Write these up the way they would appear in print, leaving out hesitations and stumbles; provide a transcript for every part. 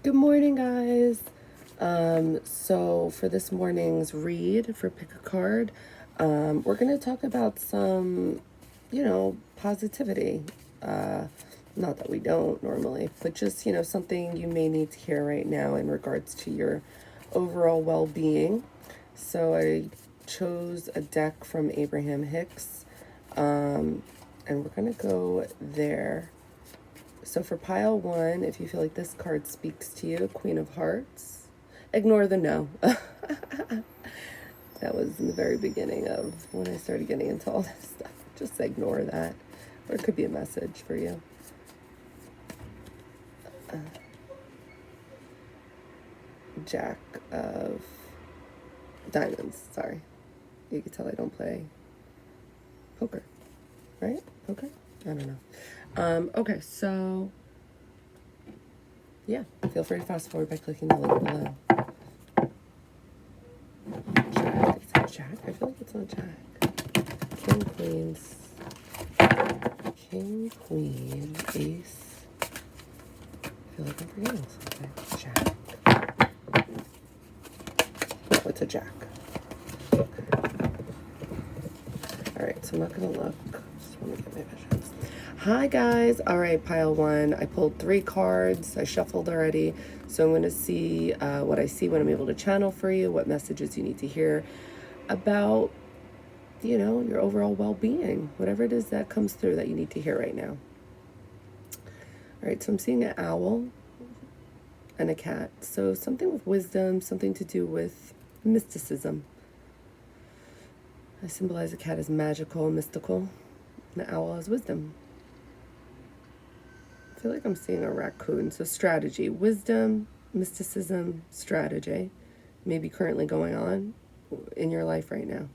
Good morning, guys. So for this morning's read for PickACard, we're going to talk about some, positivity. Not that we don't normally, but just, something you may need to hear right now in regards to your overall well-being. So I chose a deck from Abraham Hicks, and we're going to go there. So for pile one, if you feel like this card speaks to you, Queen of Hearts, ignore the no. That was in the very beginning of when I started getting into all this stuff. Just ignore that. Or it could be a message for you. Jack of Diamonds, sorry. You can tell I don't play poker, right? Poker? I don't know. Okay, so yeah, feel free to fast forward by clicking the link below. Jack, it's a jack. I feel like it's not jack. King, queens. King, queen, ace. I feel like I'm forgetting something. Jack. No, it's a jack. Okay. All right, so I'm not gonna look. Just want to get my visions. Hi guys. All right, pile one. I pulled 3 cards. I shuffled already. So I'm going to see what I see when I'm able to channel for you, what messages you need to hear about, your overall well-being, whatever it is that comes through that you need to hear right now. All right, so I'm seeing an owl and a cat. So something with wisdom, something to do with mysticism. I symbolize a cat as magical, mystical, and the owl as wisdom. I feel like I'm seeing a raccoon. So strategy, wisdom, mysticism, strategy, maybe currently going on in your life right now.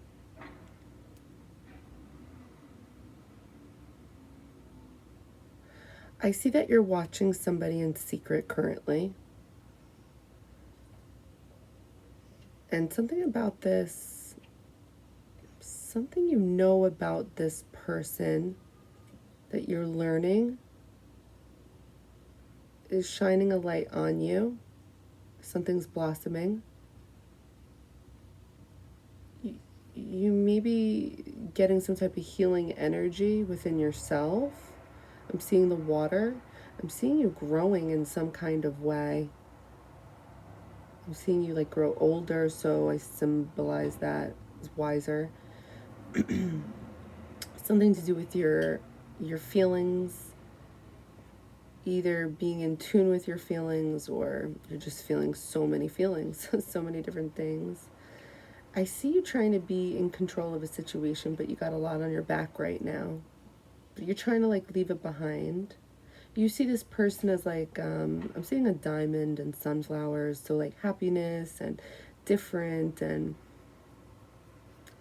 I see that you're watching somebody in secret currently. And something about this, something you know about this person that you're learning is shining a light on you. Something's blossoming. You may be getting some type of healing energy within yourself. I'm seeing the water. I'm seeing you growing in some kind of way. I'm seeing you like grow older, so I symbolize that as wiser. Something to do with your feelings, either being in tune with your feelings or you're just feeling so many feelings, so many different things. I see you trying to be in control of a situation, but you got a lot on your back right now. You're trying to like leave it behind. You see this person as like, I'm seeing a diamond and sunflowers, so like happiness and different, and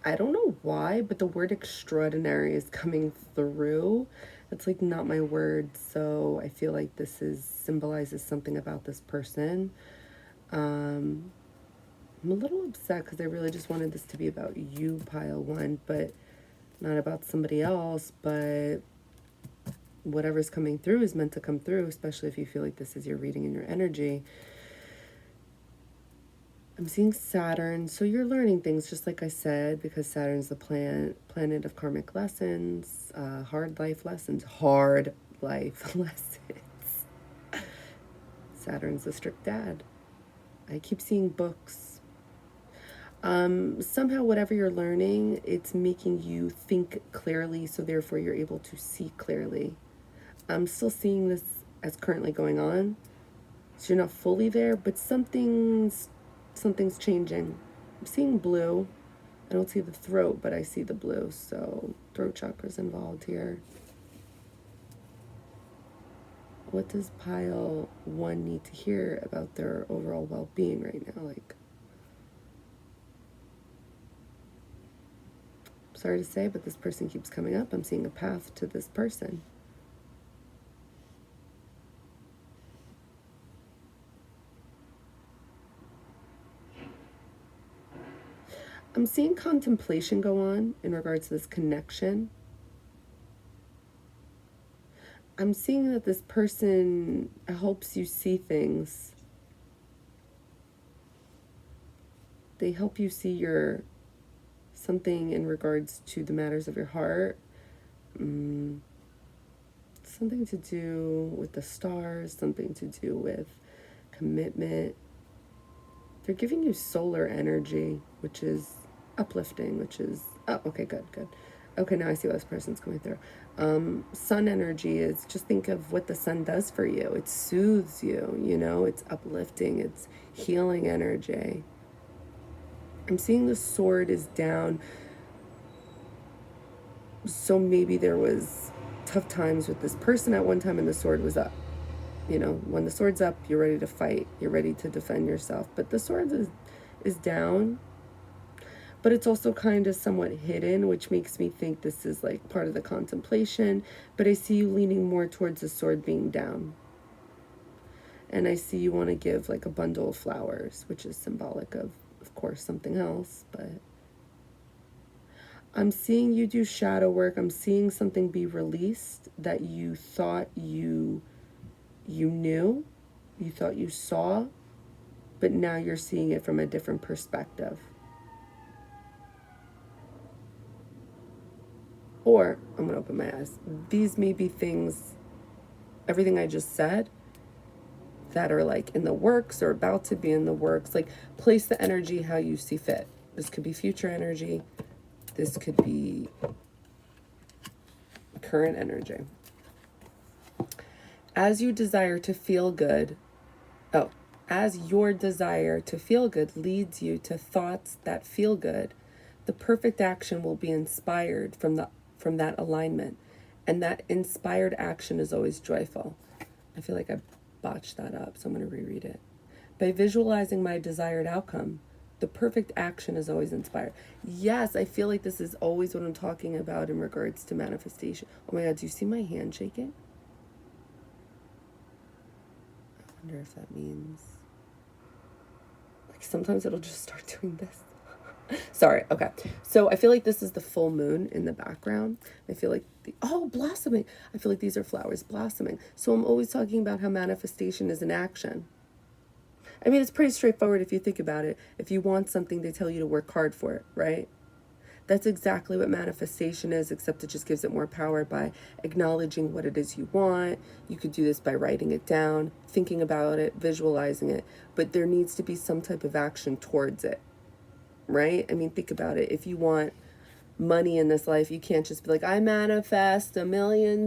I don't know why, but the word extraordinary is coming through. It's like not my word, so I feel like this symbolizes something about this person. I'm a little upset because I really just wanted this to be about you, pile one, but not about somebody else. But whatever's coming through is meant to come through, especially if you feel like this is your reading and your energy. I'm seeing Saturn, so you're learning things, just like I said, because Saturn's the planet of karmic lessons, hard life lessons. Saturn's the strict dad. I keep seeing books. Somehow, whatever you're learning, it's making you think clearly, so therefore you're able to see clearly. I'm still seeing this as currently going on, so you're not fully there, but something's changing. I'm seeing blue. I don't see the throat, but I see the blue, so throat chakra's involved here. What does pile one need to hear about their overall well-being right now? Like, sorry to say, but this person keeps coming up. I'm seeing a path to this person. I'm seeing contemplation go on in regards to this connection. I'm seeing that this person helps you see things they help you see something in regards to the matters of your heart. Something to do with the stars, something to do with commitment. They're giving you solar energy, which is uplifting, which is, oh, okay, good. Okay, now I see what this person's going through. Sun energy is, just think of what the sun does for you. It soothes you, it's uplifting, it's healing energy. I'm seeing the sword is down. So maybe there was tough times with this person at one time and the sword was up. When the sword's up, you're ready to fight. You're ready to defend yourself. But the sword is down. But it's also kind of somewhat hidden, which makes me think this is like part of the contemplation. But I see you leaning more towards the sword being down. And I see you want to give like a bundle of flowers, which is symbolic of course, something else. But I'm seeing you do shadow work. I'm seeing something be released that you thought you knew, you thought you saw, but now you're seeing it from a different perspective. Or, I'm going to open my eyes. These may be things, everything I just said, that are like in the works or about to be in the works. Like, place the energy how you see fit. This could be future energy. This could be current energy. As you desire to feel good, as your desire to feel good leads you to thoughts that feel good, the perfect action will be inspired from that alignment. And that inspired action is always joyful. I feel like I botched that up, so I'm going to reread it. By visualizing my desired outcome, the perfect action is always inspired. Yes, I feel like this is always what I'm talking about in regards to manifestation. Oh my God, do you see my hand shaking? I wonder if that means... like sometimes it'll just start doing this. Sorry, okay. So I feel like this is the full moon in the background. I feel like, blossoming. I feel like these are flowers blossoming. So I'm always talking about how manifestation is an action. I mean, it's pretty straightforward if you think about it. If you want something, they tell you to work hard for it, right? That's exactly what manifestation is, except it just gives it more power by acknowledging what it is you want. You could do this by writing it down, thinking about it, visualizing it, but there needs to be some type of action towards it, right? I mean, think about it. If you want money in this life, you can't just be like, I manifest $1 million,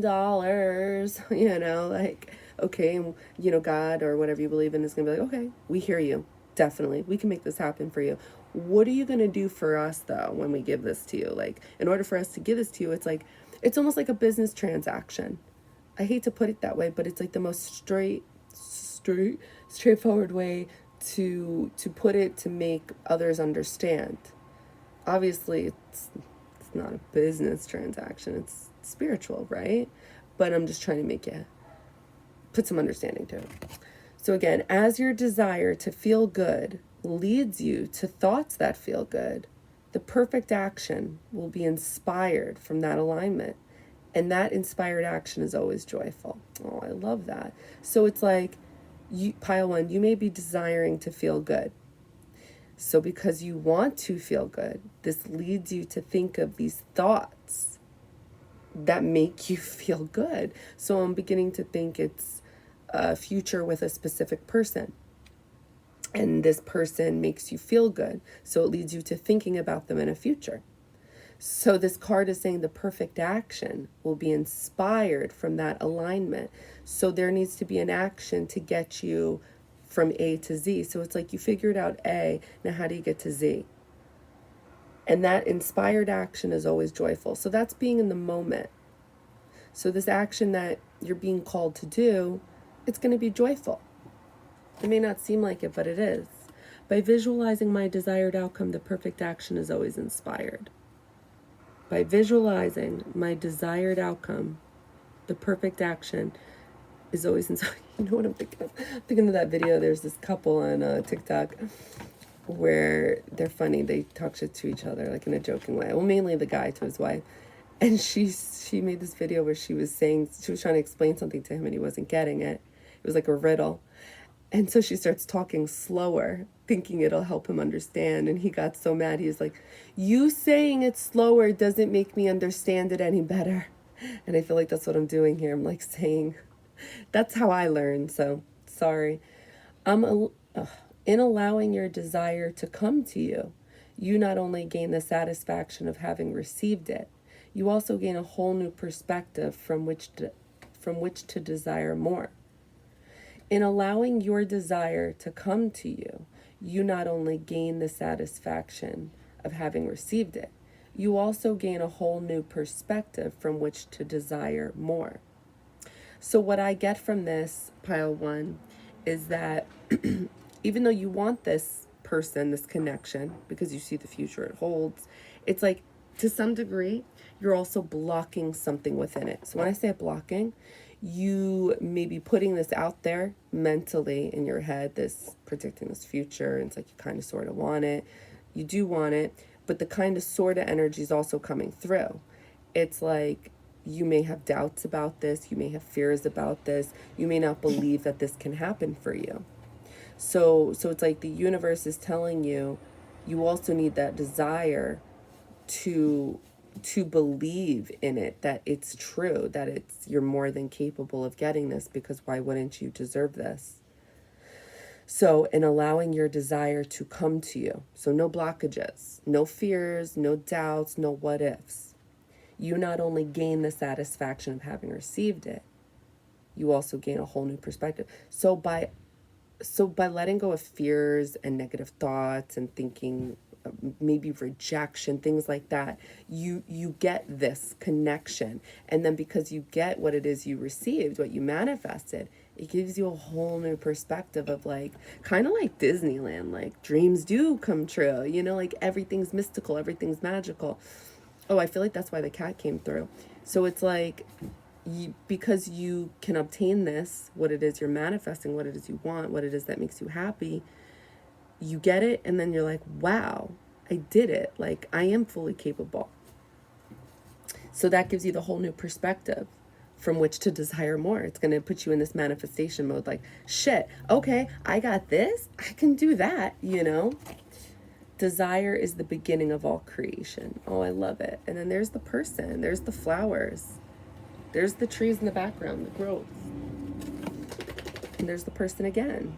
like, okay, and, God or whatever you believe in is going to be like, okay, we hear you. Definitely. We can make this happen for you. What are you going to do for us, though, when we give this to you? Like, in order for us to give this to you, it's almost like a business transaction. I hate to put it that way, but it's like the most straightforward way to put it, to make others understand. Obviously, it's not a business transaction. It's spiritual, right? But I'm just trying to make you put some understanding to it. So again, as your desire to feel good leads you to thoughts that feel good, the perfect action will be inspired from that alignment. And that inspired action is always joyful. Oh, I love that. So it's like, pile one, you may be desiring to feel good. So because you want to feel good, this leads you to think of these thoughts that make you feel good. So I'm beginning to think it's a future with a specific person. And this person makes you feel good. So it leads you to thinking about them in a future. So this card is saying the perfect action will be inspired from that alignment. So there needs to be an action to get you from A to Z. So it's like you figured out A, now how do you get to Z? And that inspired action is always joyful. So that's being in the moment. So this action that you're being called to do, it's going to be joyful. It may not seem like it, but it is. By visualizing my desired outcome, the perfect action is always inspired. By visualizing my desired outcome, the perfect action is always inspired. You know what I'm thinking of? I'm thinking of that video. There's this couple on TikTok where they're funny. They talk shit to each other, like in a joking way. Well, mainly the guy to his wife. And she made this video where she was trying to explain something to him and he wasn't getting it. It was like a riddle. And so she starts talking slower, thinking it'll help him understand. And he got so mad. He was like, you saying it slower doesn't make me understand it any better. And I feel like that's what I'm doing here. I'm like saying, that's how I learn. So sorry. In allowing your desire to come to you, you not only gain the satisfaction of having received it, you also gain a whole new perspective from which to desire more. In allowing your desire to come to you, you not only gain the satisfaction of having received it, you also gain a whole new perspective from which to desire more. So what I get from this, pile one, is that even though you want this person, this connection, because you see the future it holds, it's like to some degree, you're also blocking something within it. So when I say blocking, you may be putting this out there mentally in your head, this predicting this future. And it's like you kind of sort of want it. You do want it, but the kind of sort of energy is also coming through. It's like you may have doubts about this. You may have fears about this. You may not believe that this can happen for you. So it's like the universe is telling you, you also need that desire to believe in it, that it's true, that you're more than capable of getting this, because why wouldn't you deserve this? So in allowing your desire to come to you, so no blockages, no fears, no doubts, no what ifs, you not only gain the satisfaction of having received it, you also gain a whole new perspective. So by letting go of fears and negative thoughts and thinking maybe rejection, things like that, you get this connection. And then because you get what it is you received, what you manifested, it gives you a whole new perspective of like, kind of like Disneyland, like dreams do come true, like everything's mystical, everything's magical. Oh, I feel like that's why the cat came through. So it's like, because you can obtain this, what it is you're manifesting, what it is you want, what it is that makes you happy, you get it, and then you're like, wow, I did it. Like, I am fully capable. So that gives you the whole new perspective from which to desire more. It's going to put you in this manifestation mode, like, shit, okay, I got this, I can do that, Desire is the beginning of all creation. Oh, I love it. And then there's the person, there's the flowers, there's the trees in the background, the growth. And there's the person again.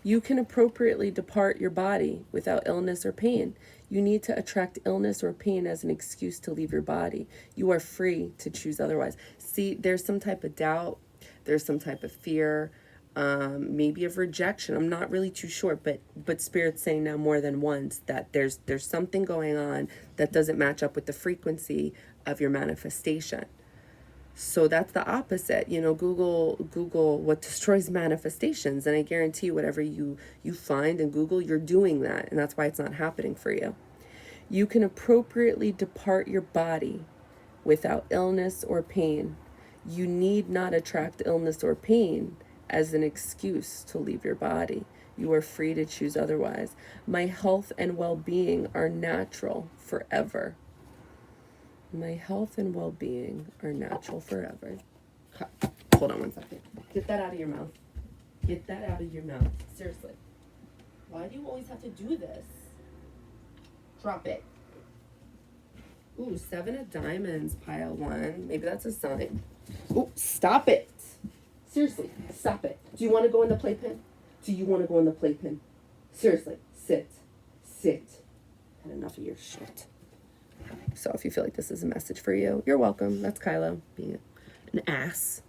You can appropriately depart your body without illness or pain. You need to attract illness or pain as an excuse to leave your body. You are free to choose otherwise. See, there's some type of doubt. There's some type of fear, maybe of rejection. I'm not really too sure, but Spirit's saying now more than once that there's something going on that doesn't match up with the frequency of your manifestation. So that's the opposite. Google what destroys manifestations, and I guarantee whatever you find in Google, you're doing that, and that's why it's not happening for you. You can appropriately depart your body without illness or pain. You need not attract illness or pain as an excuse to leave your body. You are free to choose otherwise. My health and well-being are natural forever. My health and well-being are natural forever. Hold on one second. Get that out of your mouth. Get that out of your mouth. Seriously. Why do you always have to do this? Drop it. Ooh, 7 of diamonds, pile 1. Maybe that's a sign. Ooh, stop it. Seriously, stop it. Do you want to go in the playpen? Do you want to go in the playpen? Seriously, sit. Sit. Had enough of your shit. So if you feel like this is a message for you, you're welcome. That's Kylo being an ass.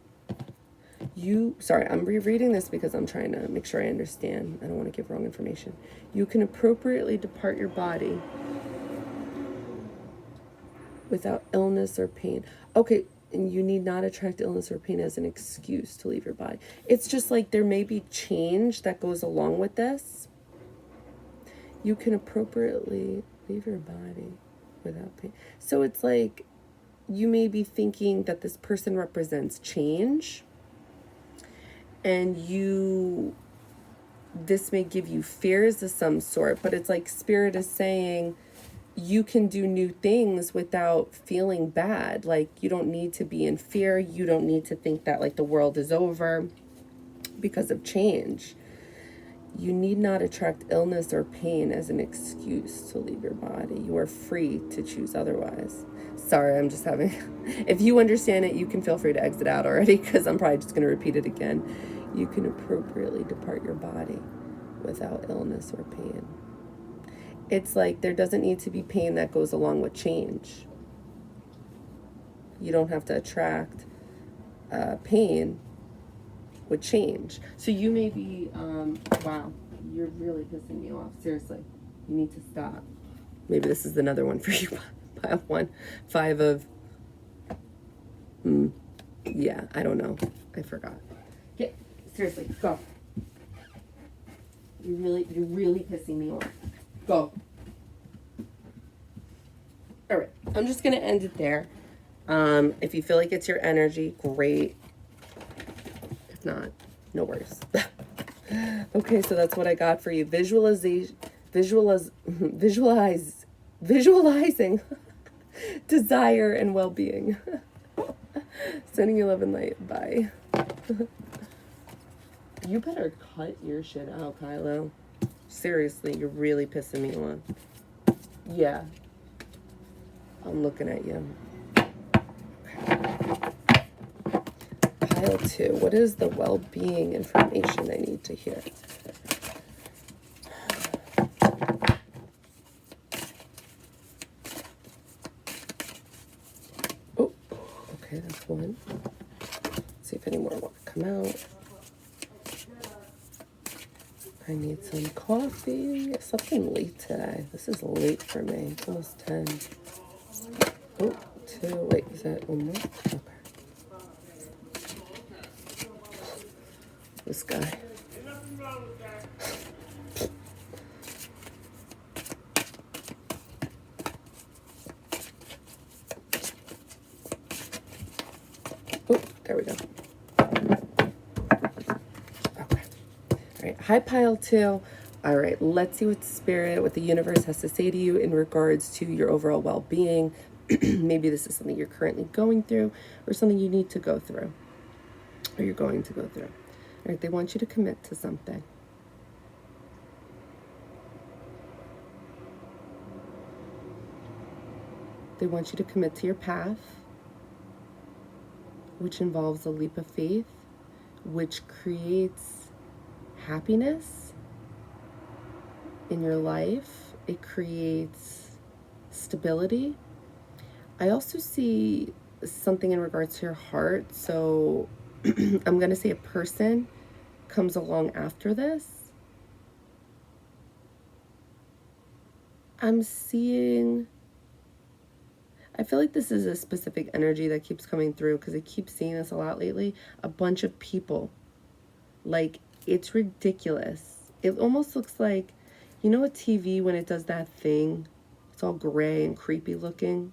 Sorry, I'm rereading this because I'm trying to make sure I understand. I don't want to give wrong information. You can appropriately depart your body without illness or pain. Okay, and you need not attract illness or pain as an excuse to leave your body. It's just like there may be change that goes along with this. You can appropriately leave your body without pain. So it's like you may be thinking that this person represents change, and this may give you fears of some sort, but it's like Spirit is saying you can do new things without feeling bad. Like, you don't need to be in fear. You don't need to think that like the world is over because of change. You need not attract illness or pain as an excuse to leave your body. You are free to choose otherwise. Sorry, I'm just having... If you understand it, you can feel free to exit out already, because I'm probably just going to repeat it again. You can appropriately depart your body without illness or pain. It's like there doesn't need to be pain that goes along with change. You don't have to attract pain with change. So you may be, wow, you're really pissing me off. Seriously, you need to stop. Maybe this is another one for you. Pile 1, 5 of, yeah, I don't know. I forgot. Get, seriously, go. You're really pissing me off. Go. All right, I'm just gonna end it there. If you feel like it's your energy, great. If not, no worries. Okay, so that's what I got for you. Visualizing desire and well-being. Sending you love and light. Bye. You better cut your shit out, Kylo. Seriously, you're really pissing me off. Yeah. I'm looking at you. Pile 2. What is the well-being information I need to hear? Oh, okay, that's one. Let's see if any more want to come out. I need some coffee. Something late today. This is late for me. It's almost 10. Oh, 2. Wait, is that one more? Okay. This guy. Oh, there we go. Okay. All right. Hi, pile 2. All right. Let's see what spirit, what the universe has to say to you in regards to your overall well-being. Maybe this is something you're currently going through, or something you need to go through, or you're going to go through. All right. They want you to commit to something. They want you to commit to your path, which involves a leap of faith, which creates happiness in your life. It creates stability. I also see something in regards to your heart. So I'm going to say a person comes along after this. I'm seeing... I feel like this is a specific energy that keeps coming through, because I keep seeing this a lot lately. A bunch of people. Like, it's ridiculous. It almost looks like, you know, a TV when it does that thing? It's all gray and creepy looking.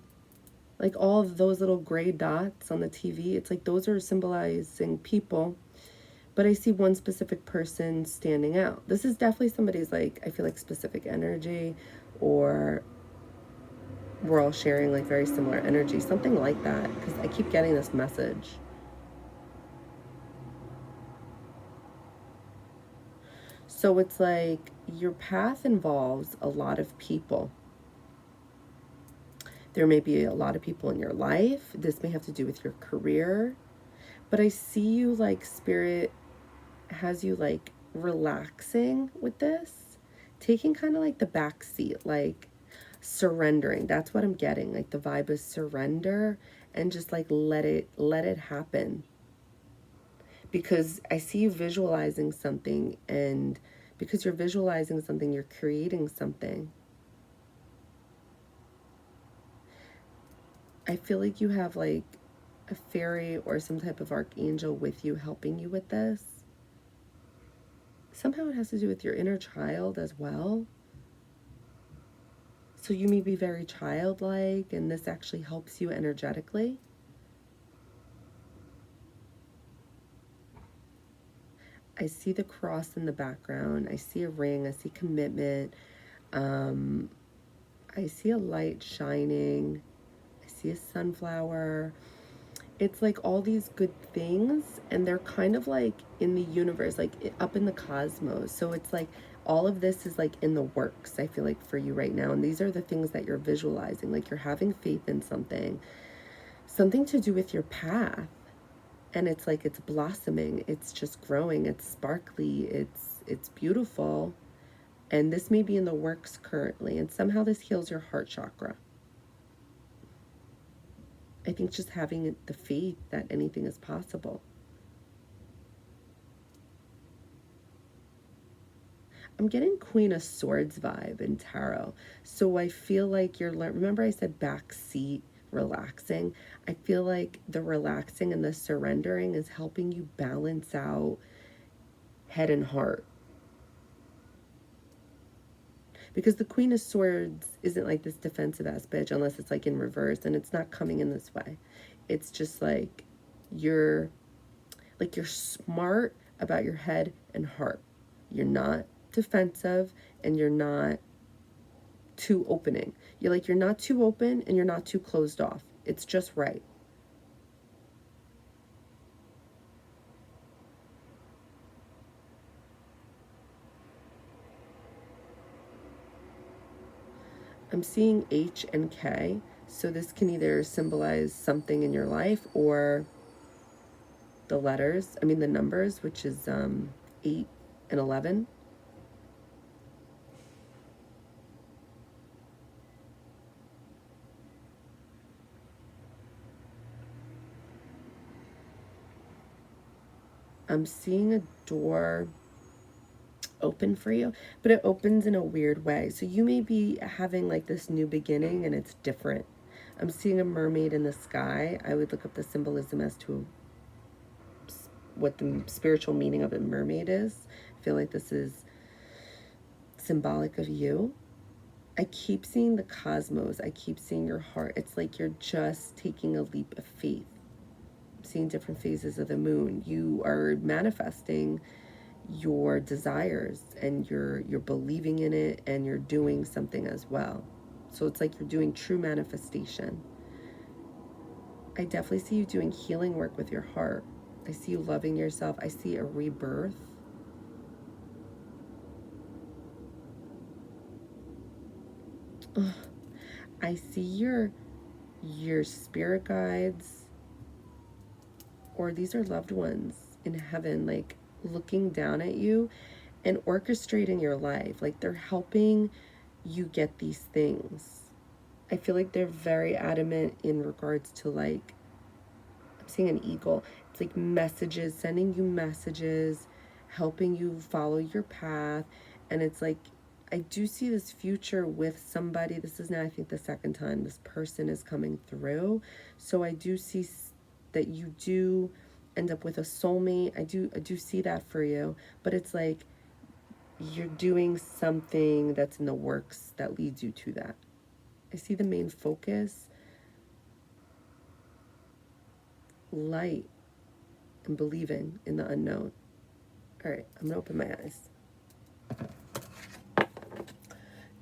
Like all of those little gray dots on the TV. It's like those are symbolizing people. But I see one specific person standing out. This is definitely somebody's, like, I feel like specific energy, or we're all sharing like very similar energy, something like that, because I keep getting this message. So it's like your path involves a lot of people. There may be a lot of people in your life. This may have to do with your career, but I see you, like, spirit has you like relaxing with this, taking kind of like the back seat, like surrendering. That's what I'm getting. Like, the vibe is surrender and just like let it happen. Because I see you visualizing something, and because you're visualizing something, you're creating something. I feel like you have like a fairy or some type of archangel with you, helping you with this. Somehow it has to do with your inner child as well. So you may be very childlike, and this actually helps you energetically. I see the cross in the background. I see a ring. I see commitment. I see a light shining. I see a sunflower. It's like all these good things, and they're kind of like in the universe, like up in the cosmos. So it's like all of this is like in the works, I feel like, for you right now. And these are the things that you're visualizing, like you're having faith in something to do with your path. And it's like it's blossoming, it's just growing, it's sparkly, it's beautiful. And this may be in the works currently, and somehow this heals your heart chakra. I think just having the faith that anything is possible. I'm getting Queen of Swords vibe in tarot. So I feel like remember I said backseat relaxing? I feel like the relaxing and the surrendering is helping you balance out head and heart. Because the Queen of Swords isn't like this defensive ass bitch unless it's like in reverse, and it's not coming in this way. It's just like you're smart about your head and heart. You're not defensive, and you're not too opening. You're not too open and you're not too closed off. It's just right. I'm seeing H and K, so this can either symbolize something in your life or the numbers, which is 8 and 11. I'm seeing a door open for you, but it opens in a weird way. So you may be having like this new beginning and it's different. I'm seeing a mermaid in the sky. I would look up the symbolism as to what the spiritual meaning of a mermaid is. I feel like this is symbolic of you. I keep seeing the cosmos. I keep seeing your heart. It's like you're just taking a leap of faith. I'm seeing different phases of the moon. You are manifesting your desires, and you're believing in it, and you're doing something as well. So it's like you're doing true manifestation. I definitely see you doing healing work with your heart. I see you loving yourself. I see a rebirth. Ugh. I see your spirit guides, or these are loved ones in heaven, like looking down at you and orchestrating your life. Like they're helping you get these things. I feel like they're very adamant in regards to, like, I'm seeing an eagle. It's like messages, sending you messages, helping you follow your path. And it's like, I do see this future with somebody. This is now, I think, the second time this person is coming through. So I do see that you do end up with a soulmate. I do see that for you. But it's like you're doing something that's in the works that leads you to that. I see the main focus, light, and believing in the unknown. All right, I'm gonna open my eyes.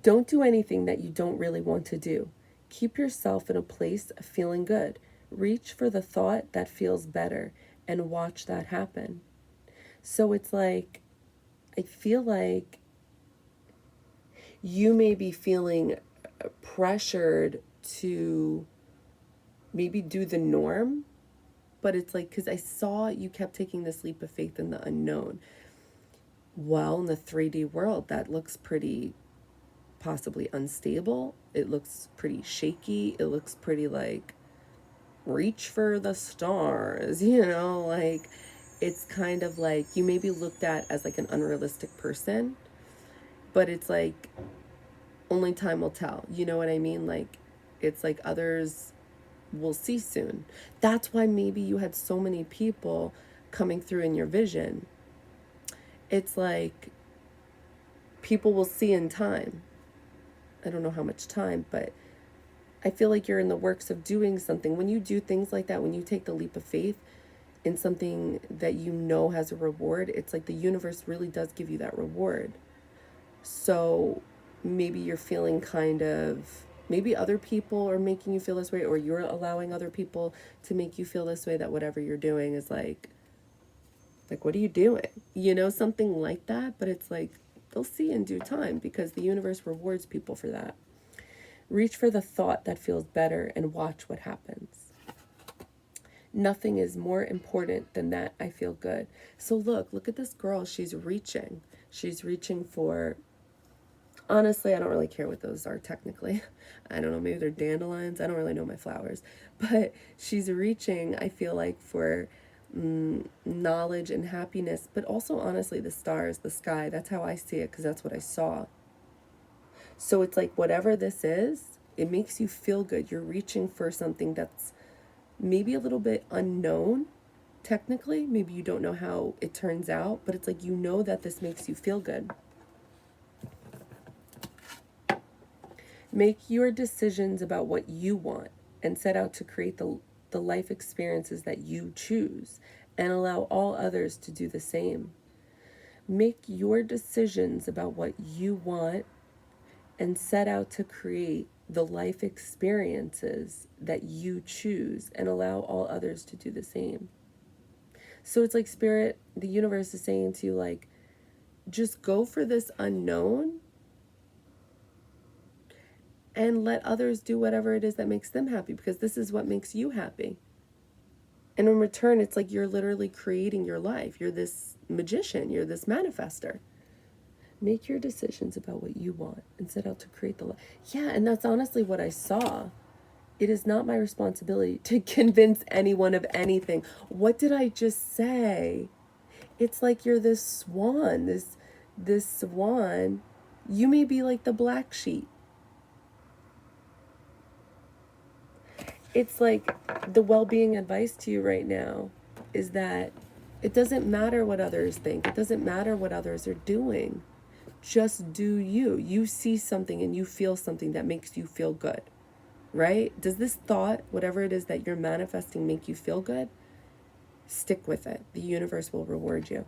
Don't do anything that you don't really want to do. Keep yourself in a place of feeling good. Reach for the thought that feels better and watch that happen. So it's like, I feel like you may be feeling pressured to maybe do the norm, but it's like, because I saw you kept taking this leap of faith in the unknown. Well, in the 3D world, that looks pretty possibly unstable. It looks pretty shaky. It looks pretty like reach for the stars, like it's kind of like you may be looked at as like an unrealistic person, but it's like only time will tell. You know what I mean? Like it's like others will see soon. That's why maybe you had so many people coming through in your vision. It's like people will see in time. I don't know how much time, but I feel like you're in the works of doing something. When you do things like that, when you take the leap of faith in something that you know has a reward, it's like the universe really does give you that reward. So maybe you're feeling kind of, maybe other people are making you feel this way, or you're allowing other people to make you feel this way, that whatever you're doing is like, what are you doing? You know, something like that. But it's like, they'll see in due time, because the universe rewards people for that. Reach for the thought that feels better and watch what happens. Nothing is more important than that I feel good. So look at this girl. She's reaching. She's reaching for, honestly, I don't really care what those are technically. I don't know, maybe they're dandelions. I don't really know my flowers. But she's reaching, I feel like, for knowledge and happiness, but also, honestly, the stars, the sky. That's how I see it, because that's what I saw. So it's like, whatever this is, it makes you feel good. You're reaching for something that's maybe a little bit unknown, technically. Maybe you don't know how it turns out, but it's like, you know that this makes you feel good. Make your decisions about what you want and set out to create the life experiences that you choose, and allow all others to do the same. Make your decisions about what you want and set out to create the life experiences that you choose, and allow all others to do the same. So it's like, Spirit, the universe is saying to you, like, just go for this unknown and let others do whatever it is that makes them happy, because this is what makes you happy. And in return, it's like, you're literally creating your life. You're this magician. You're this manifester. Make your decisions about what you want and set out to create the life. Yeah, and that's honestly what I saw. It is not my responsibility to convince anyone of anything. What did I just say? It's like, you're this swan, this swan. You may be like the black sheep. It's like, the well-being advice to you right now is that it doesn't matter what others think. It doesn't matter what others are doing. Just do you. You see something and you feel something that makes you feel good, right? Does this thought, whatever it is that you're manifesting, make you feel good? Stick with it. The universe will reward you.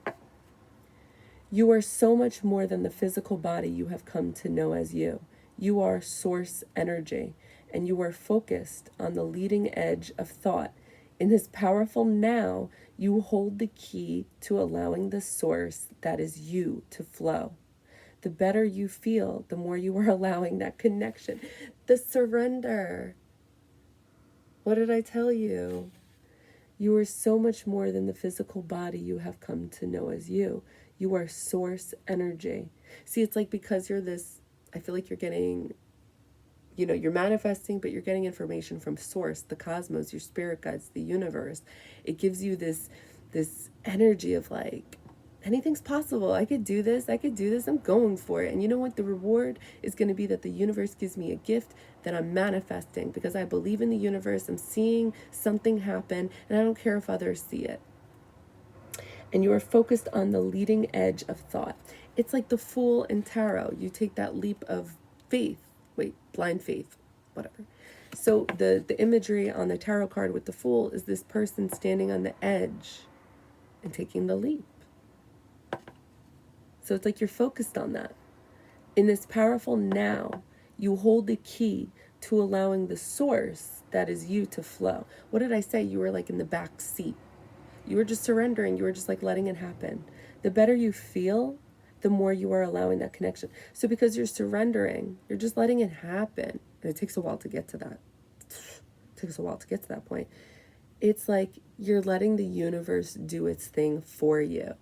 You are so much more than the physical body you have come to know as you. You are source energy, and you are focused on the leading edge of thought. In this powerful now, you hold the key to allowing the source that is you to flow. The better you feel, the more you are allowing that connection. The surrender. What did I tell you? You are so much more than the physical body you have come to know as you. You are source energy. See, it's like, because you're this, I feel like you're getting, you're manifesting, but you're getting information from source, the cosmos, your spirit guides, the universe. It gives you this energy of like, anything's possible. I could do this. I'm going for it. And you know what? The reward is going to be that the universe gives me a gift that I'm manifesting, because I believe in the universe. I'm seeing something happen, and I don't care if others see it. And you are focused on the leading edge of thought. It's like the Fool in tarot. You take that leap of faith. Blind faith, whatever. So the imagery on the tarot card with the Fool is this person standing on the edge and taking the leap. So it's like, you're focused on that. In this powerful now, you hold the key to allowing the source that is you to flow. What did I say? You were like in the back seat. You were just surrendering. You were just like letting it happen. The better you feel, the more you are allowing that connection. So because you're surrendering, you're just letting it happen. And it takes a while to get to that. It takes a while to get to that point. It's like, you're letting the universe do its thing for you.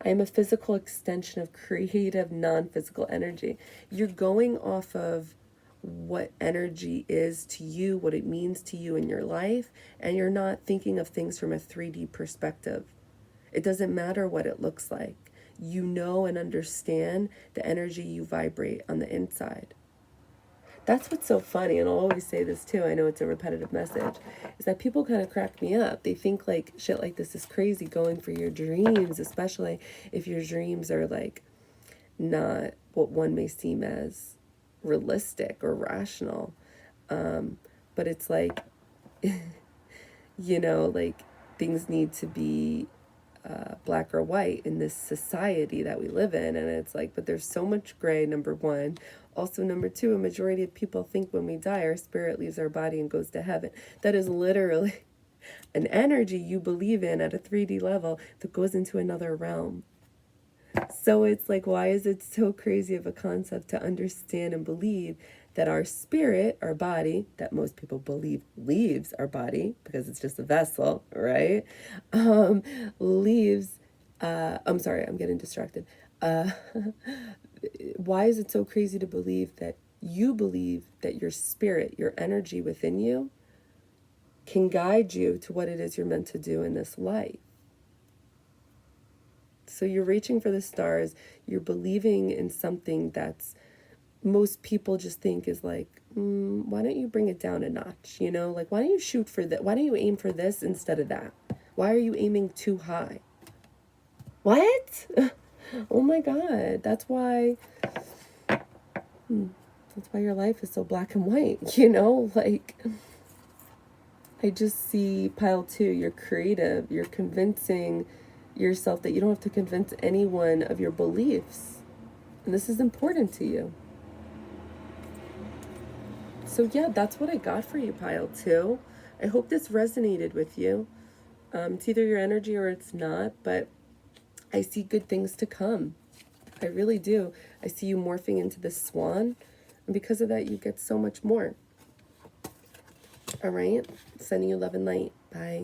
I am a physical extension of creative, non-physical energy. You're going off of what energy is to you, what it means to you in your life, and you're not thinking of things from a 3D perspective. It doesn't matter what it looks like. You know and understand the energy you vibrate on the inside. That's what's so funny, and I'll always say this too, I know it's a repetitive message, is that people kind of crack me up. They think like shit like this is crazy, going for your dreams, especially if your dreams are like not what one may seem as realistic or rational. But it's like, like, things need to be black or white in this society that we live in. And it's like, but there's so much gray, number one. Also, number two, a majority of people think when we die, our spirit leaves our body and goes to heaven. That is literally an energy you believe in at a 3D level that goes into another realm. So it's like, why is it so crazy of a concept to understand and believe that our spirit, our body, that most people believe leaves our body because it's just a vessel, right? Leaves, I'm sorry, I'm getting distracted. Why is it so crazy to believe that you believe that your spirit, your energy within you, can guide you to what it is you're meant to do in this life? So you're reaching for the stars, you're believing in something that's most people just think is like, why don't you bring it down a notch? You know, like, why don't you shoot for that? Why don't you aim for this instead of that? Why are you aiming too high? What? Oh my God. That's why your life is so black and white, you know? Like, I just see pile two, you're creative, you're convincing yourself that you don't have to convince anyone of your beliefs. And this is important to you. So yeah, that's what I got for you, pile two. I hope this resonated with you. It's either your energy or it's not, but I see good things to come. I really do. I see you morphing into this swan, and because of that, you get so much more. All right? Sending you love and light. Bye.